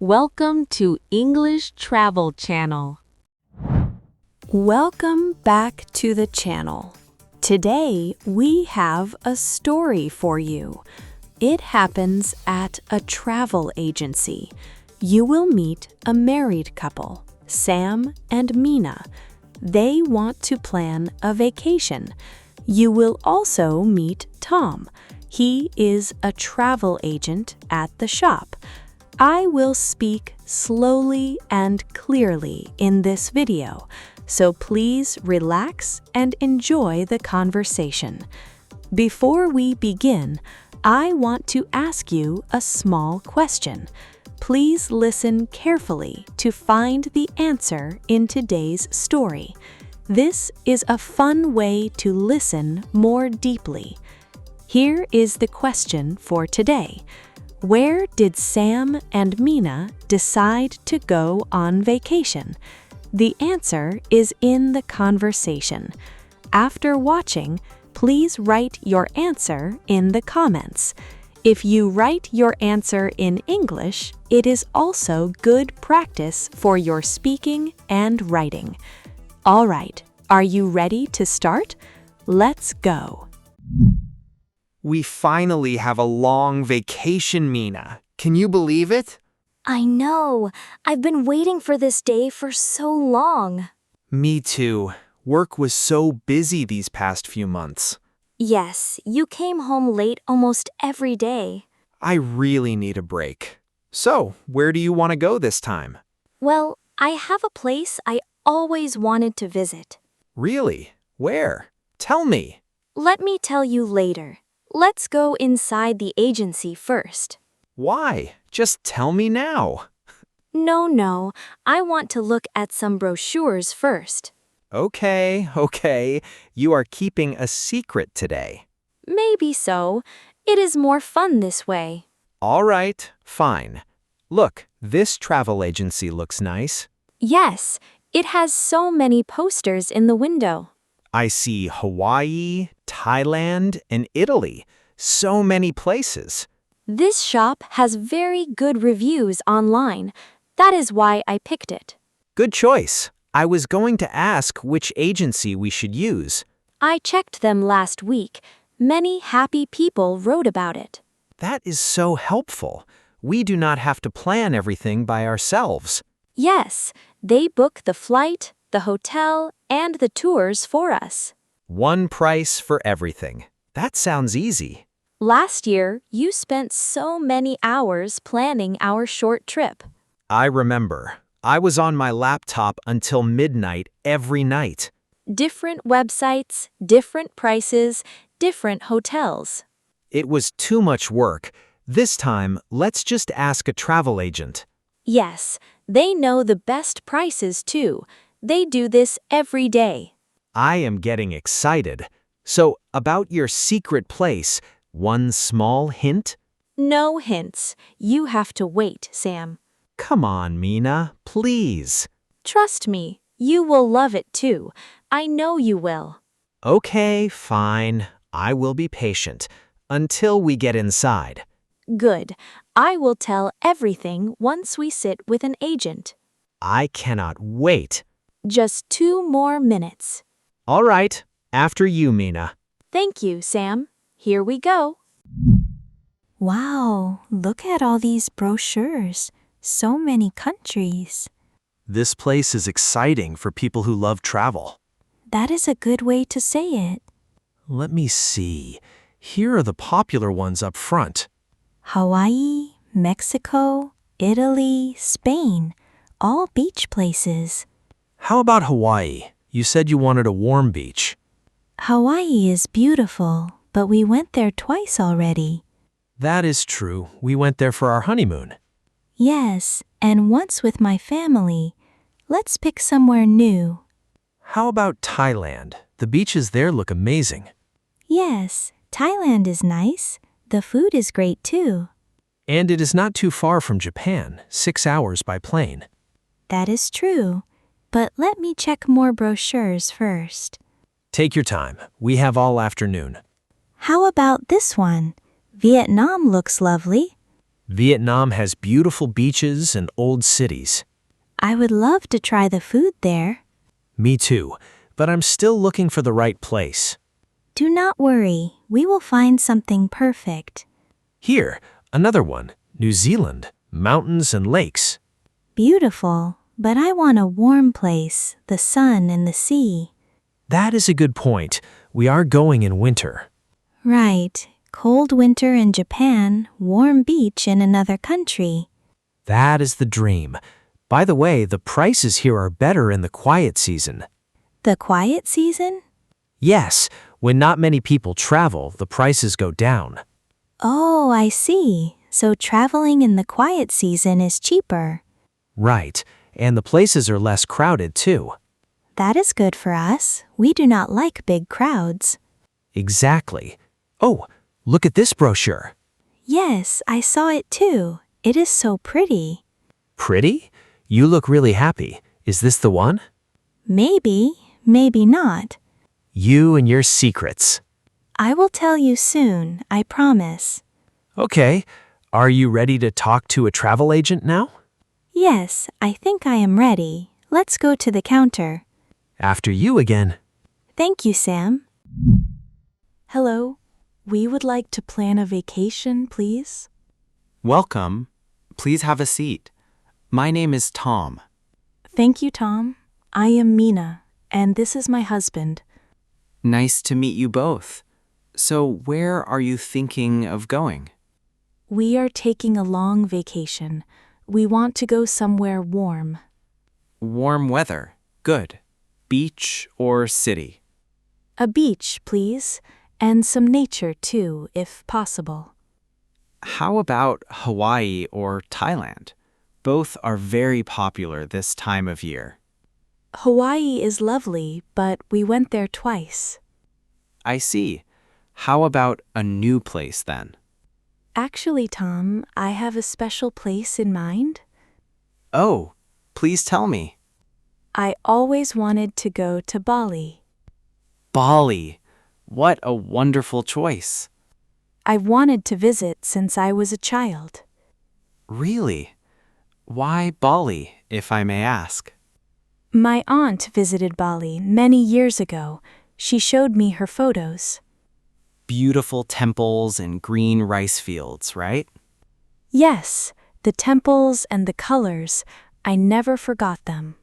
Welcome to English Travel Channel. Welcome back to the channel. Today we have a story for you. It happens at a travel agency. You will meet a married couple, Sam and Mina. They want to plan a vacation. You will also meet Tom. He is a travel agent at the shop. I will speak slowly and clearly in this video, so please relax and enjoy the conversation. Before we begin, I want to ask you a small question. Please listen carefully to find the answer in today's story. This is a fun way to listen more deeply. Here is the question for today. Where did Sam and Mina decide to go on vacation? The answer is in the conversation. After watching, please write your answer in the comments. If you write your answer in English, it is also good practice for your speaking and writing. All right, are you ready to start? Let's go. We finally have a long vacation, Mina. Can you believe it? I know. I've been waiting for this day for so long. Me too. Work was so busy these past few months. Yes, you came home late almost every day. I really need a break. So, where do you want to go this time? Well, I have a place I always wanted to visit. Really? Where? Tell me. Let me tell you later. Let's go inside the agency first. Why? Just tell me now. No. I want to look at some brochures first. Okay. You are keeping a secret today. Maybe so. It is more fun this way. All right, fine. Look, this travel agency looks nice. Yes, it has so many posters in the window. I see Hawaii, Thailand, and Italy. So many places. This shop has very good reviews online. That is why I picked it. Good choice. I was going to ask which agency we should use. I checked them last week. Many happy people wrote about it. That is so helpful. We do not have to plan everything by ourselves. Yes, they book the flight, the hotel, and the tours for us. One price for everything. That sounds easy. Last year, you spent so many hours planning our short trip. I remember. I was on my laptop until midnight every night. Different websites, different prices, different hotels. It was too much work. This time, let's just ask a travel agent. Yes, they know the best prices too. They do this every day. I am getting excited. So, about your secret place, one small hint? No hints. You have to wait, Sam. Come on, Mina, please. Trust me, you will love it too. I know you will. Okay, fine. I will be patient until we get inside. Good. I will tell everything once we sit with an agent. I cannot wait. Just 2 more minutes. All right, after you, Mina. Thank you, Sam. Here we go. Wow, look at all these brochures. So many countries. This place is exciting for people who love travel. That is a good way to say it. Let me see. Here are the popular ones up front. Hawaii, Mexico, Italy, Spain. All beach places. How about Hawaii? You said you wanted a warm beach. Hawaii is beautiful, but we went there twice already. That is true. We went there for our honeymoon. Yes, and once with my family. Let's pick somewhere new. How about Thailand? The beaches there look amazing. Yes, Thailand is nice. The food is great too. And it is not too far from Japan, 6 hours by plane. That is true. But let me check more brochures first. Take your time. We have all afternoon. How about this one? Vietnam looks lovely. Vietnam has beautiful beaches and old cities. I would love to try the food there. Me too, but I'm still looking for the right place. Do not worry, we will find something perfect. Here, another one, New Zealand, mountains and lakes. Beautiful, but I want a warm place, the sun and the sea. That is a good point. We are going in winter. Right, cold winter in Japan, warm beach in another country. That is the dream. By the way, the prices here are better in the quiet season. The quiet season? Yes, when not many people travel, the prices go down. Oh, I see. So traveling in the quiet season is cheaper. Right, and the places are less crowded too. That is good for us. We do not like big crowds. Exactly. Oh, look at this brochure. Yes, I saw it too. It is so pretty. Pretty? You look really happy. Is this the one? Maybe, maybe not. You and your secrets. I will tell you soon, I promise. Okay, are you ready to talk to a travel agent now? Yes, I think I am ready. Let's go to the counter. After you again. Thank you, Sam. Hello. We would like to plan a vacation, please. Welcome. Please have a seat. My name is Tom. Thank you, Tom. I am Mina, and this is my husband. Nice to meet you both. So, where are you thinking of going? We are taking a long vacation. We want to go somewhere warm. Warm weather. Good. Beach or city? A beach, please, and some nature too, if possible. How about Hawaii or Thailand? Both are very popular this time of year. Hawaii is lovely, but we went there twice. I see. How about a new place then? Actually, Tom, I have a special place in mind. Oh, please tell me. I always wanted to go to Bali. Bali. What a wonderful choice. I've wanted to visit since I was a child. Really? Why Bali, if I may ask? My aunt visited Bali many years ago. She showed me her photos. Beautiful temples and green rice fields, right? Yes, the temples and the colors. I never forgot them.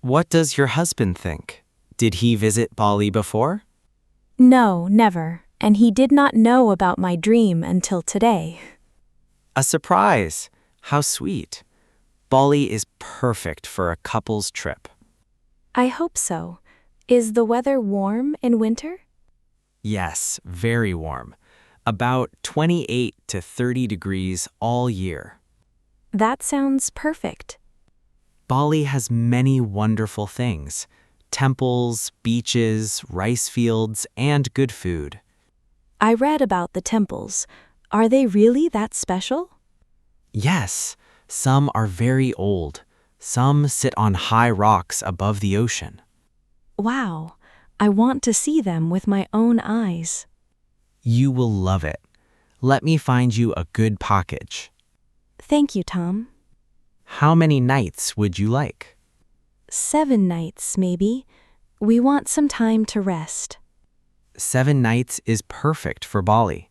What does your husband think? Did he visit Bali before? No, never. And he did not know about my dream until today. A surprise! How sweet. Bali is perfect for a couple's trip. I hope so. Is the weather warm in winter? Yes, very warm. About 28 to 30 degrees all year. That sounds perfect. Bali has many wonderful things. Temples, beaches, rice fields, and good food. I read about the temples. Are they really that special? Yes, some are very old. Some sit on high rocks above the ocean. Wow, I want to see them with my own eyes. You will love it. Let me find you a good package. Thank you, Tom. How many nights would you like? 7 nights, maybe. We want some time to rest. 7 nights is perfect for Bali.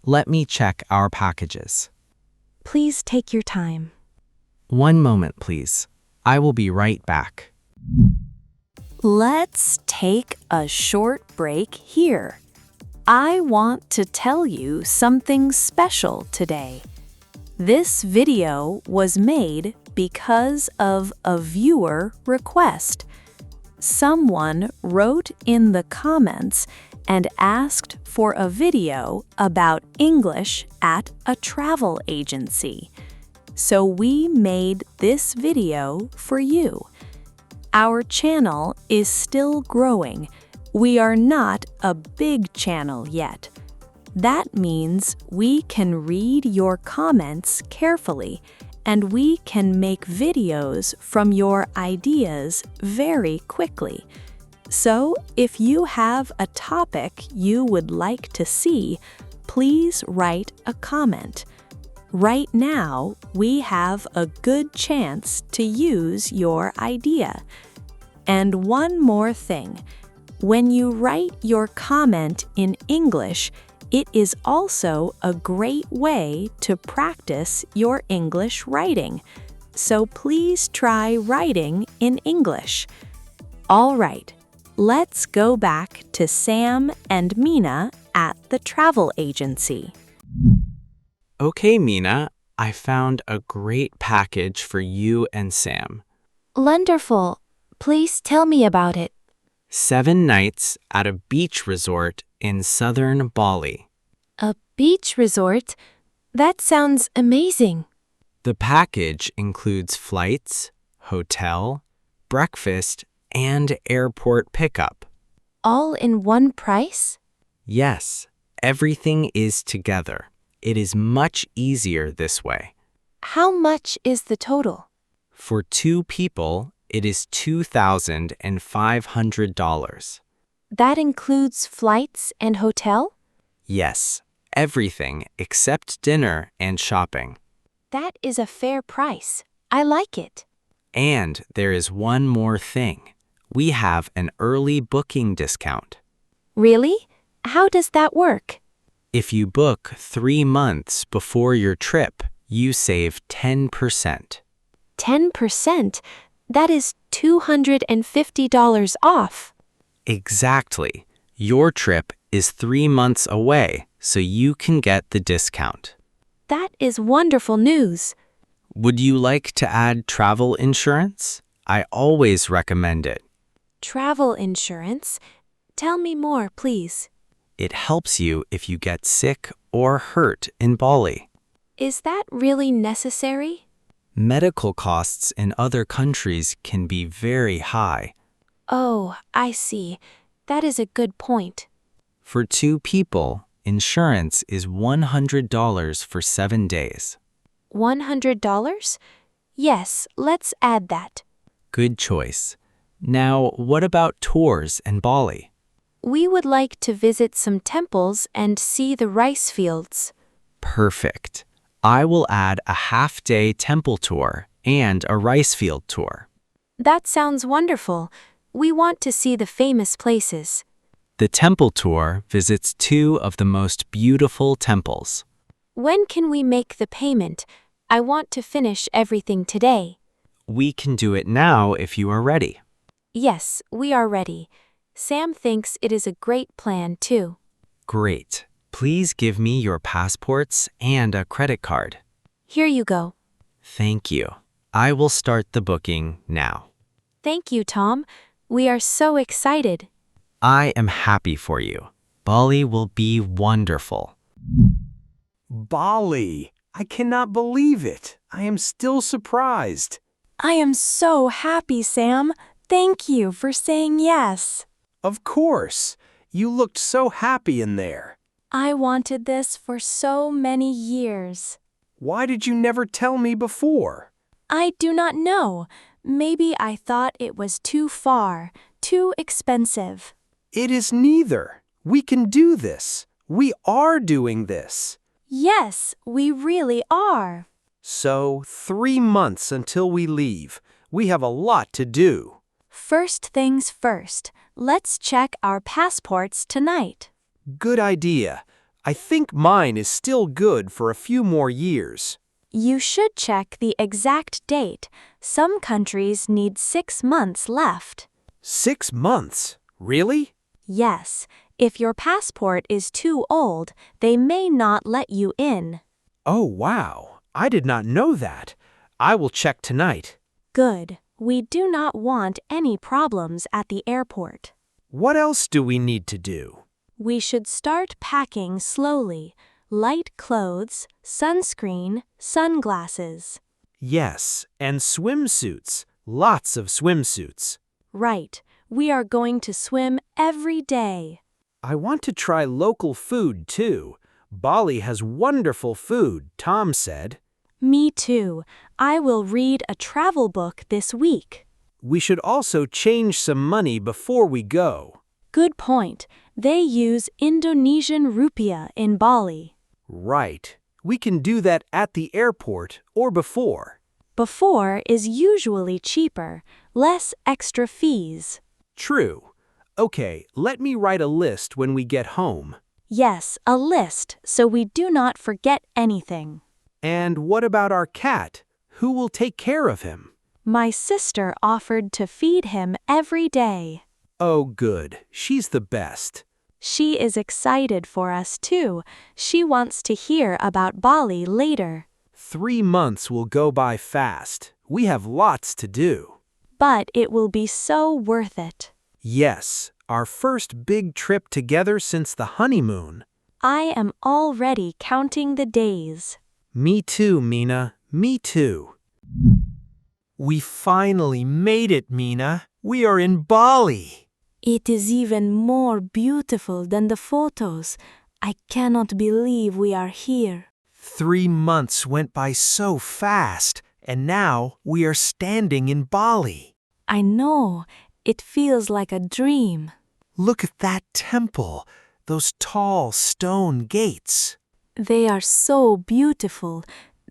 Let me check our packages. Please take your time. One moment, please. I will be right back. Let's take a short break here. I want to tell you something special today. This video was made because of a viewer request. Someone wrote in the comments and asked for a video about English at a travel agency. So we made this video for you. Our channel is still growing. We are not a big channel yet. That means we can read your comments carefully, and we can make videos from your ideas very quickly. So, if you have a topic you would like to see, please write a comment. Right now, we have a good chance to use your idea. And one more thing. When you write your comment in English, it is also a great way to practice your English writing. So please try writing in English. All right, let's go back to Sam and Mina at the travel agency. Okay, Mina, I found a great package for you and Sam. Wonderful. Please tell me about it. 7 nights at a beach resort in southern Bali. A beach resort? That sounds amazing. The package includes flights, hotel, breakfast, and airport pickup. All in one price? Yes, everything is together. It is much easier this way. How much is the total? For 2 people, it is $2,500. That includes flights and hotel? Yes, everything except dinner and shopping. That is a fair price. I like it. And there is one more thing. We have an early booking discount. Really? How does that work? If you book 3 months before your trip, you save 10%. 10%? That is $250 off. Exactly. Your trip is 3 months away, so you can get the discount. That is wonderful news. Would you like to add travel insurance? I always recommend it. Travel insurance? Tell me more, please. It helps you if you get sick or hurt in Bali. Is that really necessary? Medical costs in other countries can be very high. Oh, I see. That is a good point. For 2 people, insurance is $100 for 7 days. $100? Yes, let's add that. Good choice. Now, what about tours in Bali? We would like to visit some temples and see the rice fields. Perfect. I will add a half-day temple tour and a rice field tour. That sounds wonderful. We want to see the famous places. The temple tour visits 2 of the most beautiful temples. When can we make the payment? I want to finish everything today. We can do it now if you are ready. Yes, we are ready. Sam thinks it is a great plan, too. Great. Please give me your passports and a credit card. Here you go. Thank you. I will start the booking now. Thank you, Tom. We are so excited. I am happy for you. Bali will be wonderful. Bali! I cannot believe it. I am still surprised. I am so happy, Sam. Thank you for saying yes. Of course. You looked so happy in there. I wanted this for so many years. Why did you never tell me before? I do not know. Maybe I thought it was too far, too expensive. It is neither. We can do this. We are doing this. Yes, we really are. So, 3 months until we leave. We have a lot to do. First things first, let's check our passports tonight. Good idea. I think mine is still good for a few more years. You should check the exact date. Some countries need 6 months left. 6 months? Really? Yes, if your passport is too old, they may not let you in. Oh, wow. I did not know that. I will check tonight. Good. We do not want any problems at the airport. What else do we need to do? We should start packing slowly. Light clothes, sunscreen, sunglasses. Yes, and swimsuits. Lots of swimsuits. Right. We are going to swim every day. I want to try local food, too. Bali has wonderful food, Tom said. Me too. I will read a travel book this week. We should also change some money before we go. Good point. They use Indonesian rupiah in Bali. Right. We can do that at the airport or before. Before is usually cheaper, less extra fees. True. Okay, let me write a list when we get home. Yes, a list, so we do not forget anything. And what about our cat? Who will take care of him? My sister offered to feed him every day. Oh, good. She's the best. She is excited for us too. She wants to hear about Bali later. 3 months will go by fast. We have lots to do. But it will be so worth it. Yes, our first big trip together since the honeymoon. I am already counting the days. Me too, Mina. Me too. We finally made it, Mina. We are in Bali. It is even more beautiful than the photos. I cannot believe we are here. 3 months went by so fast, and now we are standing in Bali. I know, it feels like a dream. Look at that temple, those tall stone gates. They are so beautiful.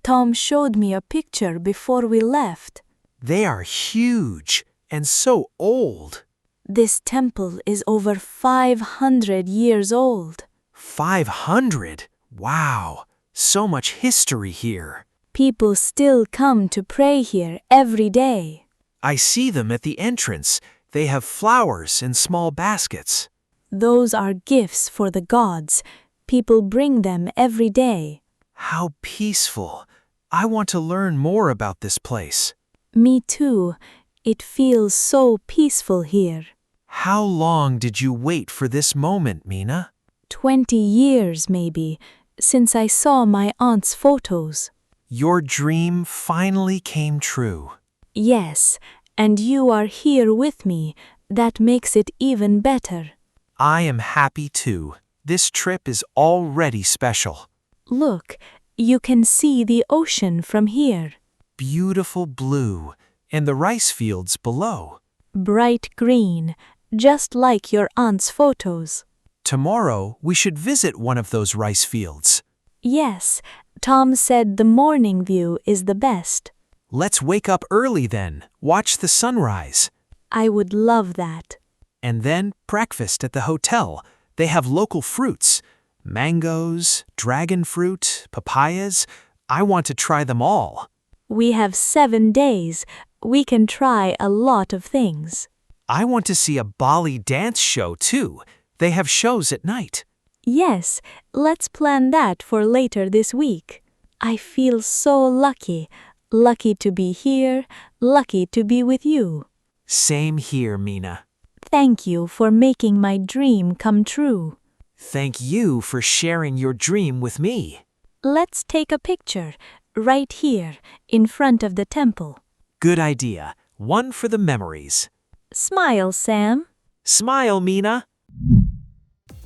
Tom showed me a picture before we left. They are huge and so old. This temple is over 500 years old. 500? Wow, so much history here. People still come to pray here every day. I see them at the entrance. They have flowers in small baskets. Those are gifts for the gods. People bring them every day. How peaceful. I want to learn more about this place. Me too. It feels so peaceful here. How long did you wait for this moment, Mina? 20 years maybe, since I saw my aunt's photos. Your dream finally came true. Yes, and you are here with me. That makes it even better. I am happy too. This trip is already special. Look, you can see the ocean from here. Beautiful blue, and the rice fields below. Bright green, just like your aunt's photos. Tomorrow, we should visit one of those rice fields. Yes, Tom said the morning view is the best. Let's wake up early then, watch the sunrise. I would love that. And then breakfast at the hotel. They have local fruits. Mangoes, dragon fruit, papayas. I want to try them all. We have 7 days. We can try a lot of things. I want to see a Bali dance show too. They have shows at night. Yes, let's plan that for later this week. I feel so lucky. Lucky to be here, lucky to be with you. Same here, Mina. Thank you for making my dream come true. Thank you for sharing your dream with me. Let's take a picture, right here, in front of the temple. Good idea. One for the memories. Smile, Sam. Smile, Mina.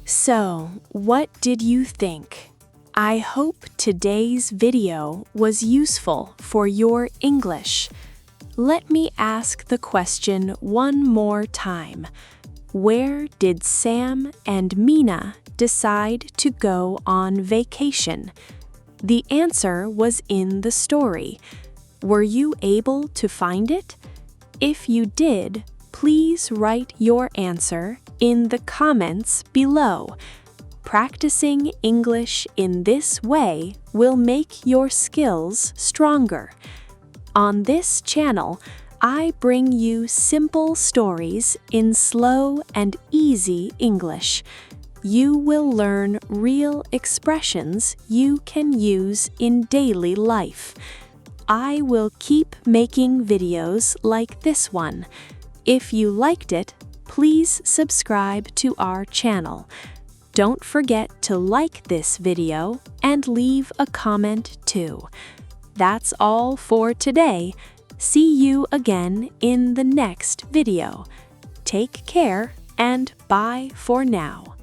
So, what did you think? I hope today's video was useful for your English. Let me ask the question one more time. Where did Sam and Mina decide to go on vacation? The answer was in the story. Were you able to find it? If you did, please write your answer in the comments below. Practicing English in this way will make your skills stronger. On this channel, I bring you simple stories in slow and easy English. You will learn real expressions you can use in daily life. I will keep making videos like this one. If you liked it, please subscribe to our channel. Don't forget to like this video and leave a comment too. That's all for today. See you again in the next video. Take care and bye for now.